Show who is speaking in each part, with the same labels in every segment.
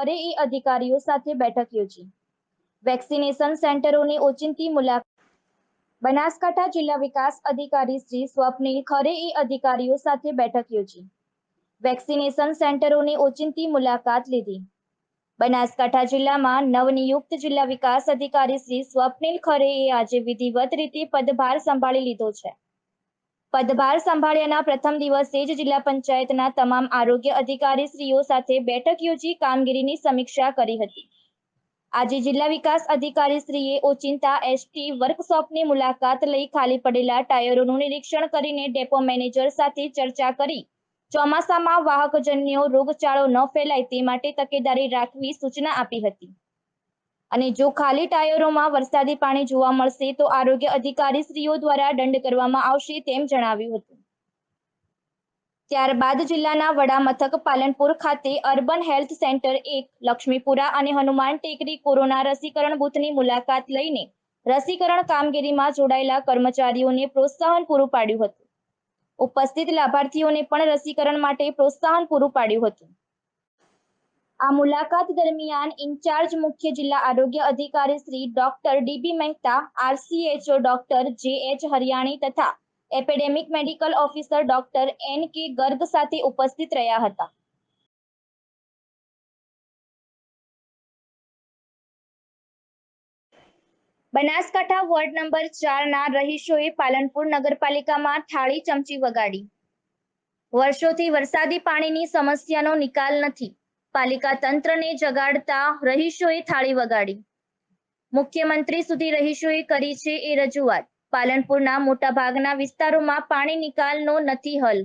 Speaker 1: ખરેઈ અધિકારીઓ સાથે બેઠક યોજી. વેક્સિનેશન સેન્ટરોની ઓચિંતી મુલાકાત. બનાસકાંઠા જિલ્લા વિકાસ અધિકારી શ્રી સ્વપ્નિલ ખરેઈ અધિકારીઓ સાથે બેઠક યોજી. વેક્સિનેશન સેન્ટરોની ઓચિંતી મુલાકાત લીધી. બનાસકાંઠા જિલ્લામાં નવનિયુક્ત જિલ્લા વિકાસ અધિકારી શ્રી સ્વપ્નિલ ખરેએ આજે વિધિવત રીતે પદભાર સંભાળી લીધો છે. પદભાર સંભાળ્યાના પ્રથમ દિવસે જ જિલ્લા પંચાયતના તમામ આરોગ્ય અધિકારીશ્રીઓ સાથે બેઠક યોજી કામગીરીની સમીક્ષા કરી હતી. આજે જિલ્લા વિકાસ અધિકારીશ્રીએ ઓચિંતા એસટી વર્કશોપની મુલાકાત લઈ ખાલી પડેલા ટાયરોનું નિરીક્ષણ કરીને ડેપો મેનેજર સાથે ચર્ચા કરી ચોમાસામાં વાહકજન્ય રોગચાળો ન ફેલાય તે માટે તકેદારી રાખવી સૂચના આપી હતી અને જો ખાલી ટાયરોમાં વરસાદી પાણી જોવા મળશે તો આરોગ્ય અધિકારીશ્રીઓ દ્વારા દંડ કરવામાં આવશે તેમ જણાવ્યું હતું. ત્યારબાદ જિલ્લાના વડા મથક પાલનપુર ખાતે અર્બન હેલ્થ સેન્ટર 1, લક્ષ્મીપુરા અને હનુમાન ટેકરી કોરોના રસીકરણ બૂથની મુલાકાત લઈને રસીકરણ કામગીરીમાં જોડાયેલા કર્મચારીઓને પ્રોત્સાહન પૂરું પાડ્યું હતું. ઉપસ્થિત લાભાર્થીઓને પણ રસીકરણ માટે પ્રોત્સાહન પૂરું પાડ્યું હતું. આ મુલાકાત દરમિયાન ઇન્ચાર્જ મુખ્ય જિલ્લા આરોગ્ય અધિકારી Shri doctor DB Mehta, RCHO doctor J H. Hariyani તથા epidemic medical officer doctor N K. Garg સાથે ઉપસ્થિત રહ્યા હતા. બનાસકાંઠા વોર્ડ નંબર 4ના રહીશોએ પાલનપુર નગરપાલિકામાં થાળી ચમચી વગાડી. વર્ષોથી વરસાદી પાણીની સમસ્યાનો નિકાલ નથી. પાલિકા તંત્રને જગાડતા રહીશોએ થાળી વગાડી. મુખ્યમંત્રી સુધી રહીશોએ કરી છે એ રજૂઆત. પાલનપુરના મોટાભાગના વિસ્તારોમાં પાણી નિકાલનો નથી હલ.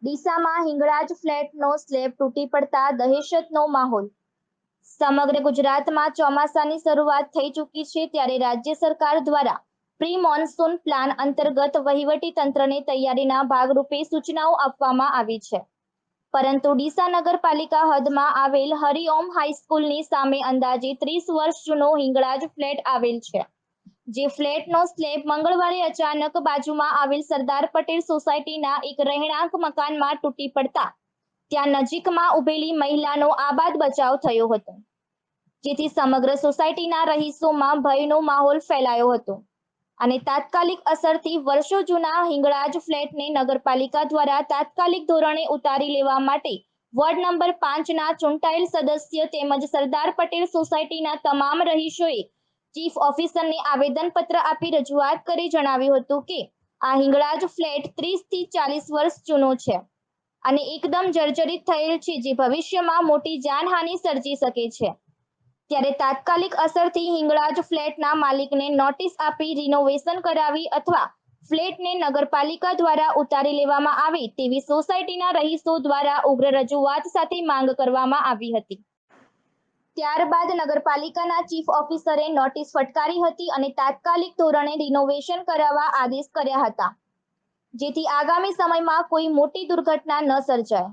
Speaker 1: ડીસામાં હિંગળાજ ફ્લેટનો સ્લેબ તૂટી પડતા દહેશતનો માહોલ. સમગ્ર ગુજરાતમાં ચોમાસાની શરૂઆત થઈ ચૂકી છે ત્યારે રાજ્ય સરકાર દ્વારા પ્રી મોન્સૂન પ્લાન અંતર્ગત વહીવટી તંત્રને તૈયારીના ભાગરૂપે સૂચનાઓ આપવામાં આવી છે. પરંતુ ડીસા નગરપાલિકા હદમાં આવેલ હરિઓમ હાઈસ્કૂલની સામે અંદાજે 30 વર્ષ જૂનો હિંગળાજ ફ્લેટ આવેલ છે. જે ફ્લેટનો સ્લેબ મંગળવારે અચાનક બાજુમાં આવેલ સરદાર પટેલ સોસાયટીના એક રહેણાંક મકાનમાં તૂટી પડતા ત્યાં નજીકમાં ઉભેલી મહિલાનો આબાદ બચાવ થયો હતો, જેથી સમગ્ર સોસાયટીના રહીશોમાં ભયનો માહોલ ફેલાયો હતો અને તાત્કાલિક અસરથી વર્ષો જૂના હિંગળાજ ફ્લેટને નગરપાલિકા દ્વારા તાત્કાલિક ધોરણે ઉતારી લેવા માટે વોર્ડ નંબર 5ના ચૂંટાયેલ સદસ્ય તેમજ સરદાર પટેલ સોસાયટીના તમામ રહીશોએ ચીફ ઓફિસરને આવેદનપત્ર આપી રજૂઆત કરી જણાવ્યું હતું કે આ હિંગળાજ ફ્લેટ 30 થી 40 વર્ષ જૂનો છે અને એકદમ જર્જરિત થયેલ છે, જે ભવિષ્યમાં મોટી જાનહાનિ સર્જી શકે છે. ત્યારે તાત્કાલિક અસરથી હિંગળાજ ફ્લેટના માલિકને નોટિસ આપી રિનોવેશન કરાવી અથવા ફ્લેટને નગરપાલિકા દ્વારા ઉતારી લેવામાં આવે તેવી સોસાયટીના રહીશો દ્વારા ઉગ્ર રજૂઆત સાથે માંગ કરવામાં આવી હતી. ત્યારબાદ નગરપાલિકાના ચીફ ઓફિસરે નોટિસ ફટકારી હતી અને તાત્કાલિક ધોરણે રિનોવેશન કરાવવા આદેશ કર્યા હતા, જેથી આગામી સમયમાં કોઈ મોટી દુર્ઘટના ન સર્જાય.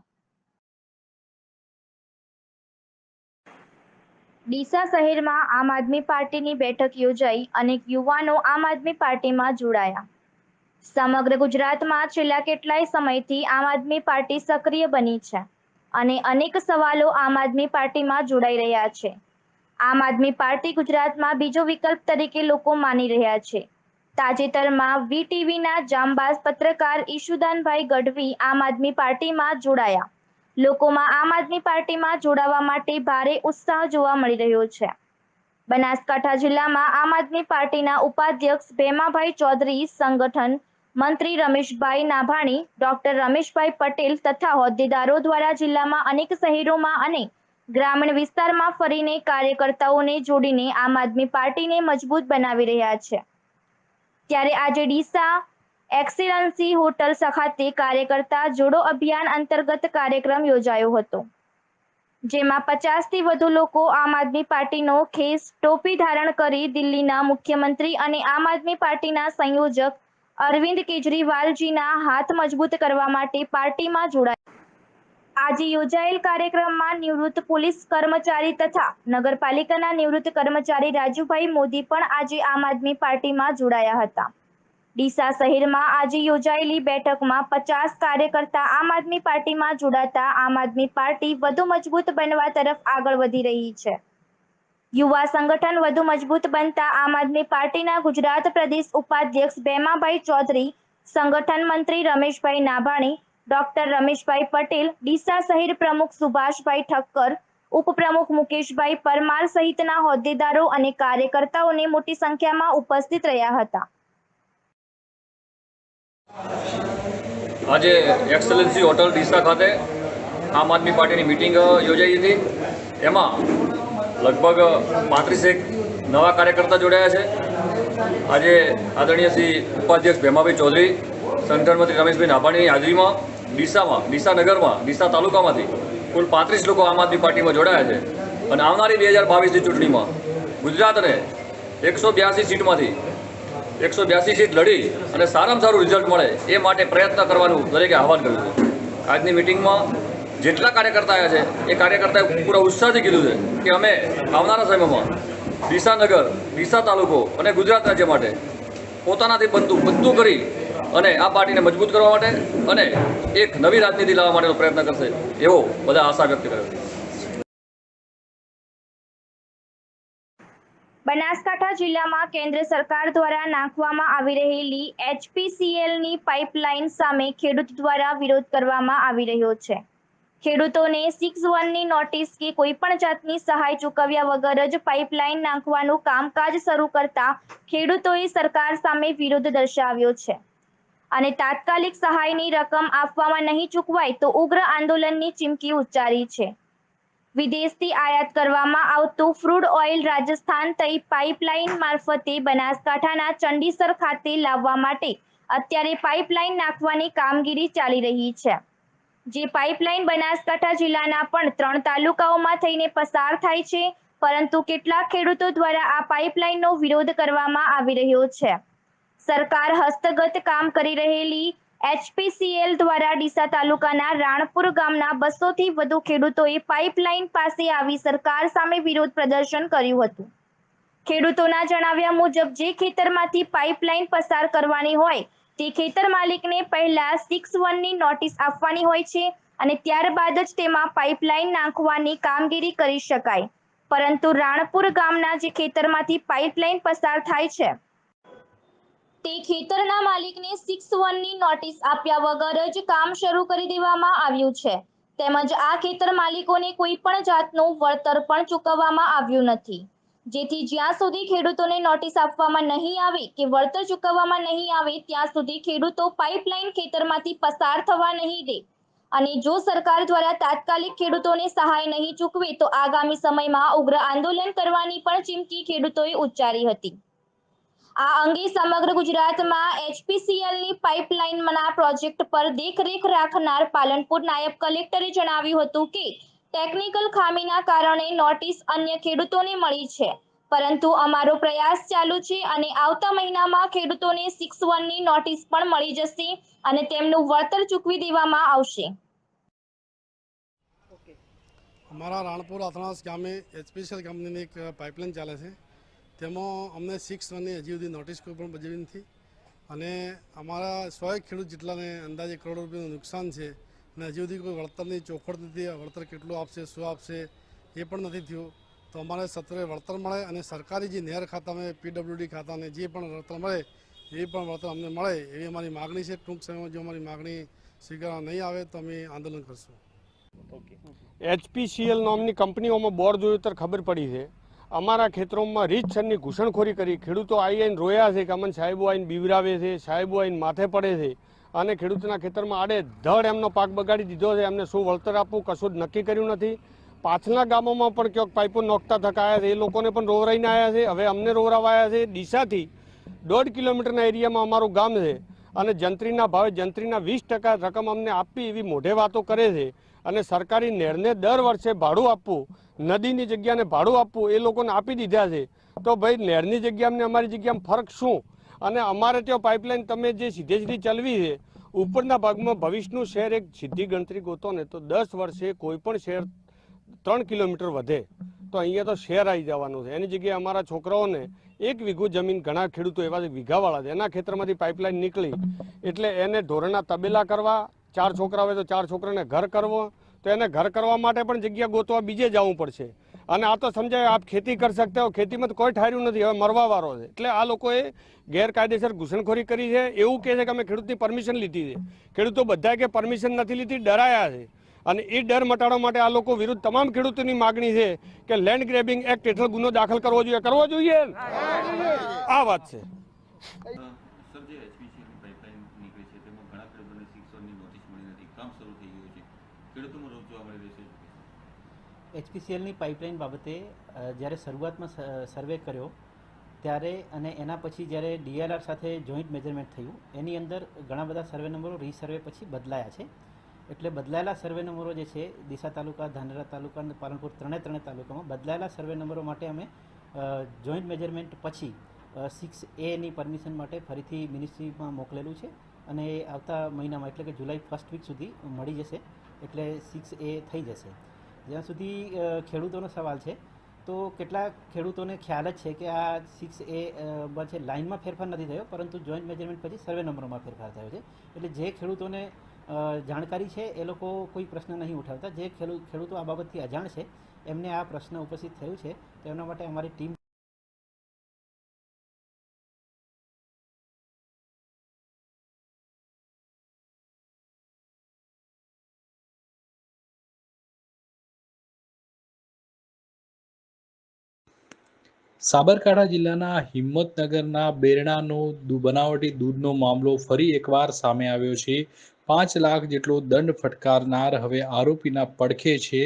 Speaker 1: ડીસા શહેરમાં આમ આદમી પાર્ટીની બેઠક યોજાઈ. અનેક યુવાનો આમ આદમી પાર્ટીમાં જોડાયા. સમગ્ર ગુજરાતમાં છેલ્લા કેટલાય સમયથી આમ આદમી પાર્ટી સક્રિય બની છે અને અનેક સવાલો આમ આદમી પાર્ટીમાં જોડાઈ રહ્યા છે. આમ આદમી પાર્ટી ગુજરાતમાં બીજો વિકલ્પ તરીકે લોકો માની રહ્યા છે. તાજેતરમાં વીટીવીના જાંબાઝ પત્રકાર ઈશુદાનભાઈ ગઢવી આમ આદમી પાર્ટીમાં જોડાયા. લોકોમાં આમ આદમી પાર્ટીમાં જોડાવા માટે ભારે ઉત્સાહ જોવા મળી રહ્યો છે. બનાસકાંઠા જિલ્લામાં આમ આદમી પાર્ટીના ઉપાધ્યક્ષ ભેમાભાઈ ચૌધરી, સંગઠન મંત્રી રમેશભાઈ નાભાણી, ડોક્ટર રમેશભાઈ પટેલ તથા હોદ્દેદારો દ્વારા જિલ્લામાં અનેક શહેરોમાં અને ગ્રામીણ વિસ્તારમાં ફરીને કાર્યકર્તાઓને જોડીને આમ આદમી પાર્ટીને મજબૂત બનાવી રહ્યા છે. ત્યારે આજે ડીસા એક્સેલન્સી હોટલ ખાતે કાર્યકર્તા જોડો અભિયાન અંતર્ગત કાર્યક્રમ યોજાયો હતો, જેમાં 50થી વધુ લોકો આમ આદમી પાર્ટીનો ખેસ ટોપી ધારણ કરી દિલ્હીના મુખ્યમંત્રી અને આમ આદમી પાર્ટીના સંયોજક અરવિંદ કેજરીવાલજીના હાથ મજબૂત કરવા માટે પાર્ટીમાં જોડાયા. આજે યોજાયેલ કાર્યક્રમમાં નિવૃત્ત પોલીસ કર્મચારી તથા નગરપાલિકાના નિવૃત્ત કર્મચારી રાજુભાઈ મોદી પણ આજે આમ આદમી પાર્ટીમાં જોડાયા હતા. ડીસા શહેરમાં આજે યોજાયેલી બેઠકમાં 50 કાર્યકર્તા આમ આદમી પાર્ટીમાં જોડાતા આમ આદમી પાર્ટી વધુ મજબૂત બનવા તરફ આગળ વધી રહી છે। યુવા સંગઠન વધુ મજબૂત બનતા આમ આદમી પાર્ટીના ગુજરાત પ્રદેશ ઉપાધ્યક્ષ ભેમાભાઈ ચૌધરી, સંગઠન મંત્રી રમેશભાઈ નાભાણી, ડોક્ટર રમેશભાઈ પટેલ, ડીસા શહેર પ્રમુખ સુભાષભાઈ ઠક્કર, ઉપપ્રમુખ મુકેશભાઈ પરમાર સહિતના હોદ્દેદારો અને કાર્યકર્તાઓને મોટી સંખ્યામાં ઉપસ્થિત રહ્યા હતા।
Speaker 2: આજે એક્સેલન્સી હોટલ ડીસા ખાતે આમ આદમી પાર્ટીની મિટિંગ યોજાઈ હતી। એમાં લગભગ 35 નવા કાર્યકર્તા જોડાયા છે। આજે આદરણીય શ્રી ઉપાધ્યક્ષ ભેમાભાઈ ચૌધરી, સંગઠન મંત્રી રમેશભાઈ નાભાણીની હાજરીમાં ડીસા નગરમાં, ડીસા તાલુકામાંથી કુલ 35 લોકો આમ આદમી પાર્ટીમાં જોડાયા છે અને આવનારી 2022ની ચૂંટણીમાં ગુજરાતને 182 સીટમાંથી 182 સીટ લડી અને સારામાં સારું રિઝલ્ટ મળે એ માટે પ્રયત્ન કરવાનું દરેકે આહવાન કર્યું છે। આજની મિટિંગમાં જેટલા કાર્યકર્તા આવ્યા છે એ કાર્યકર્તાએ પૂરા ઉત્સાહથી કીધું છે કે અમે આવનારા સમયમાં ડીસા નગર, ડીસા તાલુકો અને ગુજરાત રાજ્ય માટે પોતાનાથી બધું કરી અને આ પાર્ટીને મજબૂત કરવા માટે અને એક નવી રાજનીતિ લાવવા માટેનો પ્રયત્ન કરશે એવો બધા આશા વ્યક્ત કર્યો છે।
Speaker 1: બનાસકાંઠા જિલ્લામાં કેન્દ્ર સરકાર દ્વારા નાખવામાં આવી રહેલી HPCLની પાઇપલાઇન સામે ખેડૂત દ્વારા વિરોધ કરવામાં આવી રહ્યો છે। ખેડૂતોને 6(1)ની નોટિસ કે કોઈપણ જાતની સહાય ચૂકવ્યા વગર જ પાઇપલાઇન નાખવાનું કામકાજ શરૂ કરતા ખેડૂતોએ સરકાર સામે વિરોધ દર્શાવ્યો છે અને તાત્કાલિક સહાયની રકમ આપવામાં નહીં ચૂકવાય તો ઉગ્ર આંદોલનની ચીમકી ઉચ્ચારી છે। વિદેશથી આયાત કરવામાં આવતું ક્રૂડ ઓઇલ રાજસ્થાન થઈ પાઇપલાઇન મારફતે બનાસકાંઠાના ચંડીસર ખાતે લાવવા માટે અત્યારે પાઇપલાઇન નાખવાની કામગીરી ચાલી રહી છે। જે પાઇપલાઇન બનાસકાંઠા જિલ્લાના પણ 3 તાલુકાઓમાં થઈને પસાર થાય છે, પરંતુ કેટલાક ખેડૂતો દ્વારા આ પાઇપલાઇનનો વિરોધ કરવામાં આવી રહ્યો છે। સરકાર હસ્તગત કામ કરી રહેલી HPCL દ્વારા ડીસા તાલુકાના રાણપુર ગામના 200થી વધુ ખેડૂતોએ પાઇપલાઇન પાસે આવી સરકાર સામે વિરોધ પ્રદર્શન કર્યું હતું। ખેડૂતોના જણાવ્યા મુજબ જે ખેતરમાંથી પાઇપલાઇન પસાર કરવાની હોય તે ખેતર માલિકને પહેલા 6(1)ની નોટિસ આપવાની હોય છે અને ત્યારબાદ જ તેમાં પાઇપલાઇન નાખવાની કામગીરી કરી શકાય, પરંતુ રાણપુર ગામના જે ખેતરમાંથી પાઇપલાઇન પસાર થાય છે તે ખેતરના માલિકને 6(1)ની નોટિસ આપ્યા વગર જ કામ શરૂ કરી દેવામાં આવ્યું છે। તેમજ આ ખેતર માલિકોને કોઈ પણ જાતનું વળતર પણ ચૂકવવામાં આવ્યું નથી, જેથી જ્યાં સુધી ખેડૂતોને નોટિસ આપવામાં નહીં આવે કે વળતર ચૂકવવામાં નહીં આવે ત્યાં સુધી ખેડૂતો પાઇપલાઇન ખેતરમાંથી પસાર થવા નહીં દે અને જો સરકાર દ્વારા તાત્કાલિક ખેડૂતોને સહાય નહીં ચૂકવે તો આગામી સમયમાં ઉગ્ર આંદોલન કરવાની પણ ચીમકી ખેડૂતોએ ઉચ્ચારી હતી। આ અંગે સમગ્ર ગુજરાતમાં HPCLની પાઇપલાઇનના પ્રોજેક્ટ પર દેખરેખ રાખનાર પાલનપુર નાયબ કલેક્ટરે જણાવ્યું હતું કે ટેકનિકલ ખામીના કારણે નોટિસ અન્ય ખેડૂતોને મળી છે, પરંતુ અમારો પ્રયાસ ચાલુ છે અને આવતા મહિનામાં ખેડૂતોને 6(1)ની નોટિસ પણ મળી જશે અને તેમનું વળતર ચૂકવી દેવામાં આવશે।
Speaker 3: અમારા રાણપુર આથણાસ ગામે HPCL કંપનીની એક પાઇપલાઇન ચાલે છે, તેમાં અમને 6(1)ની હજી સુધી નોટિસ કોઈ પણ બજાવી નથી અને અમારા 100 ખેડૂત જેટલાને અંદાજે ₹1 કરોડ રૂપિયાનું નુકસાન છે અને હજી સુધી કોઈ વળતરની ચોખવટ નથી। વળતર કેટલું આપશે, શું આપશે એ પણ નથી થયું। તો અમારે સત્વરે વળતર મળે અને સરકારી જે નહેર ખાતામાં PWD ખાતાને જે પણ વળતર મળે એ પણ વળતર અમને મળે એવી અમારી માગણી છે। ટૂંક સમયમાં જો અમારી માગણી સ્વીકારવામાં નહીં આવે તો અમે આંદોલન કરશું।
Speaker 4: HPCL નામની કંપનીઓમાં બોર્ડ જોયું તો ખબર પડી છે અમારા ખેતરોમાં રીતસરની ઘૂસણખોરી કરી ખેડૂતો આવીને રોયા છે કે અમને સાહેબો આવીને બીવરાવે છે, સાહેબો આવીને માથે પડે છે અને ખેડૂતના ખેતરમાં આડે ધડ એમનો પાક બગાડી દીધો છે। એમને શું વળતર આપવું કશું જ નક્કી કર્યું નથી। પાછલા ગામોમાં પણ ક્યાંક પાઇપો નોખતા થકાયા છે, એ લોકોને પણ રોવરાઈને આવ્યા છે। હવે અમને રોવરાવાયા છે। ડીસાથી 1.5 કિલોમીટરના એરિયામાં અમારું ગામ છે અને જંત્રીના ભાવે જંત્રીના 20% રકમ અમને આપી એવી મોઢે વાતો કરે છે અને સરકારી નહેરને દર વર્ષે ભાડું આપવું, નદીની જગ્યાને ભાડું આપવું એ લોકોને આપી દીધા છે। તો ભાઈ નહેરની જગ્યામાં અમારી જગ્યામાં ફરક શું? અને અમારે ત્યાં પાઇપલાઇન તમે જે સીધે સીધી ચલવી છે ઉપરના ભાગમાં ભવિષ્યનું શહેર એક સીધી ગણતરી ગોતો ને તો 10 વર્ષે કોઈ પણ શહેર 3 કિલોમીટર વધે તો અહીંયા તો શહેર આવી જવાનું છે। એની જગ્યાએ અમારા છોકરાઓને 1 વીઘો જમીન ઘણા ખેડૂતો એવા વીઘાવાળા છે, એના ખેતરમાંથી પાઇપલાઇન નીકળી એટલે એને ઢોરના તબેલા કરવા, 4 છોકરા હોય તો 4 છોકરાને ઘર કરવો, તો એને ઘર કરવા માટે પણ જગ્યા ગોતવા બીજે જવું પડશે. અને આ તો સમજાય આપ ખેતી કરી શકતા હો, ખેતીમાં તો કોઈ ઠાર્યું નથી, હવે મરવા વાળો છે. એટલે આ લોકોએ ગેરકાયદેસર ઘૂસણખોરી કરી છે. એવું કહે છે કે અમે ખેડૂતની પરમિશન લીધી છે. ખેડૂતો બધા કે પરમિશન નથી લીધી, ડરાયા છે. અને એ ડર મટાડવા માટે આ લોકો વિરુદ્ધ તમામ ખેડૂતોની માગણી છે કે લેન્ડ ગ્રેબિંગ એક્ટ હેઠળ ગુનો દાખલ કરવો જોઈએ. આ વાત છે.
Speaker 5: સર, જે એચપીસીએલની પાઇપલાઇન નીકળી છે તેમાં ઘણા ખેડૂતોને 6 વનની નોટિસ મળી નથી, કામ શરૂ થઈ ગયું છે, ખેડૂતોમાં રોજ જોવા મળી રહ્યો છે.
Speaker 6: એચપીસીએલની પાઇપલાઇન બાબતે જ્યારે શરૂઆતમાં સર્વે કર્યો ત્યારે અને એના પછી જ્યારે ડીએલઆર સાથે જોઈન્ટ મેજરમેન્ટ થયું એની અંદર ઘણા બધા સર્વે નંબરો રીસર્વે પછી બદલાયા છે. એટલે બદલાયેલા સર્વે નંબરો જે છે ડીસા તાલુકા, ધાનેરા તાલુકા અને પાલનપુર ત્રણે તાલુકામાં બદલાયેલા સર્વે નંબરો માટે અમે જોઈન્ટ મેજરમેન્ટ પછી 6A પરમિશન માટે ફરીથી મિનિસ્ટ્રીમાં મોકલેલું છે અને એ આવતા મહિનામાં એટલે કે જુલાઈ 1st વીક સુધી મળી જશે. એટલે 6A થઈ જશે. જ્યાં સુધી ખેડૂતોનો સવાલ છે તો કેટલાક ખેડૂતોને ખ્યાલ જ છે કે આ 6A છે લાઇનમાં ફેરફાર નથી થયો, પરંતુ જોઈન્ટ મેજરમેન્ટ પછી સર્વે નંબરોમાં ફેરફાર થયો છે. એટલે જે ખેડૂતોને જાણકારી છે એ લોકો કોઈ પ્રશ્ન નહીં ઉઠાવતા. જે ખેડૂતો આ બાબતથી અજાણ છે એમને આ પ્રશ્ન ઉપસ્થિત થયું છે, તો એમના માટે અમારી ટીમ
Speaker 7: સાબરકાંઠા જિલ્લાના હિંમતનગરના બેરણાનો બનાવટી દૂધનો મામલો ફરી એકવાર સામે આવ્યો છે. 5 લાખ જેટલો દંડ ફટકારનાર હવે આરોપીના પડખે છે.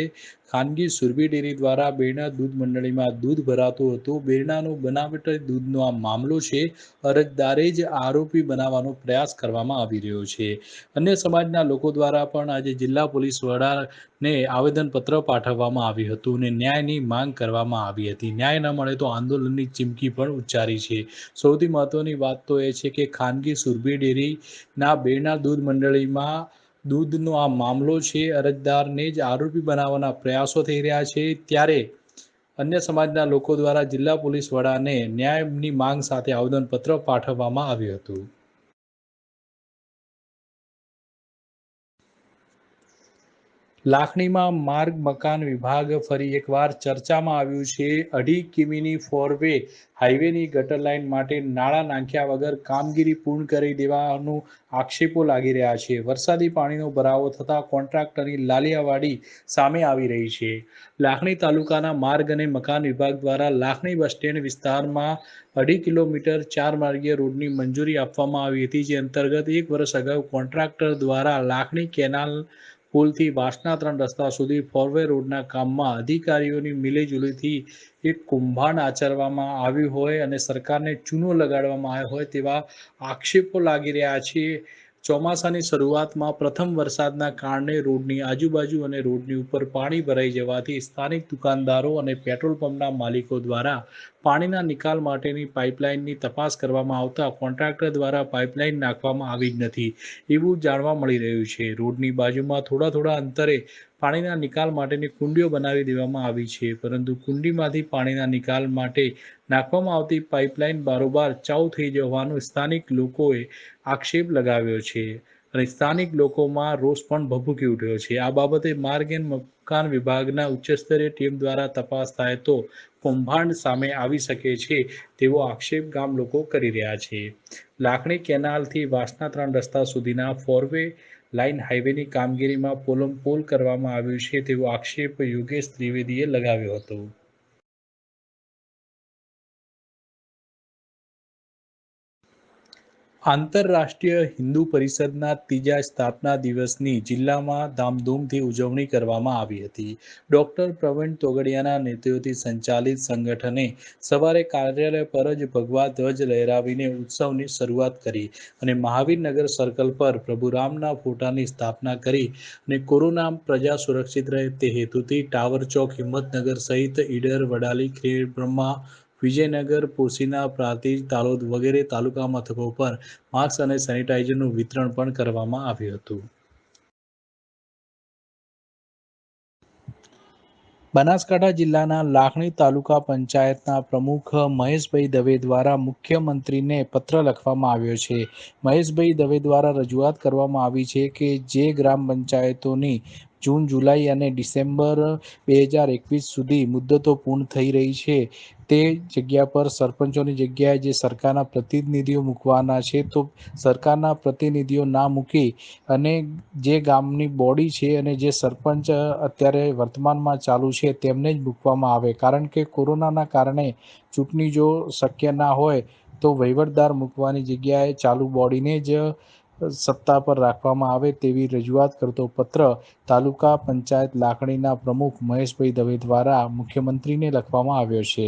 Speaker 7: ખાનગી સુરભી ડેરી દ્વારા બેરણા દૂધ મંડળીમાં દૂધ ભરાતું હતું. બેરણાનો બનાવટી દૂધનો આ મામલો છે. અરજદારે જ આરોપી બનાવવાનો પ્રયાસ કરવામાં આવી રહ્યો છે. અન્ય સમાજના લોકો દ્વારા પણ આજે જિલ્લા પોલીસ વડાને આવેદનપત્ર પાઠવવામાં આવ્યું હતું અને ન્યાયની માંગ કરવામાં આવી હતી. ન્યાય ન મળે તો આંદોલનની ચીમકી પણ ઉચ્ચારી છે. સૌથી મહત્વની વાત તો એ છે કે ખાનગી સુરભી ડેરીના બેરણા દૂધ મંડળીમાં દૂધનો આ મામલો છે. અરજદારને જ આરોપી બનાવવાના પ્રયાસો થઈ રહ્યા છે. ત્યારે અન્ય સમાજના લોકો દ્વારા જિલ્લા પોલીસ વડાને ન્યાયની માંગ સાથે આવેદનપત્ર પાઠવવામાં આવ્યું હતું. લાખણીમાં માર્ગ મકાન વિભાગ ફરી એકવાર ચર્ચામાં આવ્યું છે. 2.5 કિમીની 4-વે હાઈવેની ગટર લાઇન માટે નાણાં નાખ્યા વગર કામગીરી પૂર્ણ કરી દેવાનું આક્ષેપો લાગી રહ્યા છે. વરસાદી પાણીનો ભરાવો થતાં કોન્ટ્રાક્ટરની લાલિયાવાડી સામે આવી રહી છે. લાખણી તાલુકાના માર્ગ અને મકાન વિભાગ દ્વારા લાખણી બસ સ્ટેન્ડ વિસ્તારમાં 2.5 કિલોમીટર 4 માર્ગીય રોડની મંજૂરી આપવામાં આવી હતી. જે અંતર્ગત 1 વર્ષ અગાઉ કોન્ટ્રાક્ટર દ્વારા લાખણી કેનાલ પુલથી વાસના 3 રસ્તા સુધી 4-વે રોડના કામમાં અધિકારીઓની મિલીજુલીથી એક કૌભાંડ આચરવામાં આવ્યું હોય અને સરકારને ચૂનો લગાડવામાં આવ્યો હોય તેવા આક્ષેપો લાગી રહ્યા છે. ચોમાસાની શરૂઆતમાં પ્રથમ વરસાદના કારણે રોડની આજુબાજુ અને રોડની ઉપર પાણી ભરાઈ જવાથી સ્થાનિક દુકાનદારો અને પેટ્રોલ પંપના માલિકો દ્વારા પાણીના નિકાલ માટેની પાઇપલાઇનની તપાસ કરવામાં આવતા કોન્ટ્રાક્ટર દ્વારા પાઇપલાઇન નાખવામાં આવી જ નથી એવું જાણવા મળી રહ્યું છે. રોડની બાજુમાં થોડા અંતરે પાણીના નિકાલ માટેની કુંડીઓ બનાવી દેવામાં આવી છે, પરંતુ કુંડીમાંથી પાણીના નિકાલ માટે નાખવામાં આવતી પાઇપલાઇન બારોબાર ચાઉ થઈ જવાનો સ્થાનિક લોકોએ આક્ષેપ લગાવ્યો છે અને સ્થાનિક લોકોમાં રોષ પણ ભભૂકી ઉઠ્યો છે. આ બાબતે માર્ગ અને મકાન વિભાગના ઉચ્ચસ્તરીય ટીમ દ્વારા તપાસ થાય તો કૌભાંડ સામે આવી શકે છે તેવો આક્ષેપ ગામ લોકો કરી રહ્યા છે. લાખણી કેનાલથી વાસના 3 રસ્તા સુધીના 4-વે લાઇન હાઈવેની કામગીરીમાં પોલમપોલ કરવામાં આવ્યું છે તેવો આક્ષેપ યોગેશ ત્રિવેદીએ લગાવ્યો હતો. આંતરરાષ્ટ્રીય હિન્દુ પરિષદના 3જા સ્થાપના દિવસની જિલ્લામાં ધામધૂમથી ઉજવણી કરવામાં આવી હતી. ડોક્ટર પ્રવીણ તોગડિયાના નેતૃત્વથી સંચાલિત સંગઠને સવારે કાર્યાલય પર જ ભગવા ધ્વજ લહેરાવીને ઉત્સવની શરૂઆત કરી અને મહાવીરનગર સર્કલ પર પ્રભુરામના ફોટાની સ્થાપના કરી અને કોરોના પ્રજા સુરક્ષિત રહે તે હેતુથી ટાવર ચોક, હિંમતનગર સહિત ઈડર, વડાલી, ખેડબ્રહ્મા, વિજયનગર, પોશીના, પ્રાંતિજ, તાલોદ વગેરે તાલુકા મથકો પર માસ્ક અને સેનિટાઇઝરનું વિતરણ પણ કરવામાં આવ્યું હતું. બનાસકાંઠા જિલ્લાના લાખણી તાલુકા પંચાયતના પ્રમુખ મહેશભાઈ દવે દ્વારા મુખ્યમંત્રીને પત્ર લખવામાં આવ્યો છે. મહેશભાઈ દવે દ્વારા રજૂઆત કરવામાં આવી છે કે જે ગ્રામ પંચાયતોની જૂન, જુલાઈ અને ડિસેમ્બર 2021 સુધી મુદ્દતો પૂર્ણ થઈ રહી છે તે જગ્યા પર સરપંચોની જગ્યાએ જે સરકારના પ્રતિનિધિઓ મૂકવાના છે તો સરકારના પ્રતિનિધિઓ ના મૂકી અને જે ગામની બોડી છે અને જે સરપંચ અત્યારે વર્તમાનમાં ચાલુ છે તેમને જ મૂકવામાં આવે, કારણ કે કોરોનાના કારણે ચૂંટણી જો શક્ય ના હોય તો વહીવટદાર મૂકવાની જગ્યાએ ચાલુ બોડીને જ સત્તા પર રાખવામાં આવે તેવી રજૂઆત કરતો પત્ર તાલુકા પંચાયત લાખણીના પ્રમુખ મહેશભાઈ દવે દ્વારા મુખ્યમંત્રીને લખવામાં આવ્યો છે.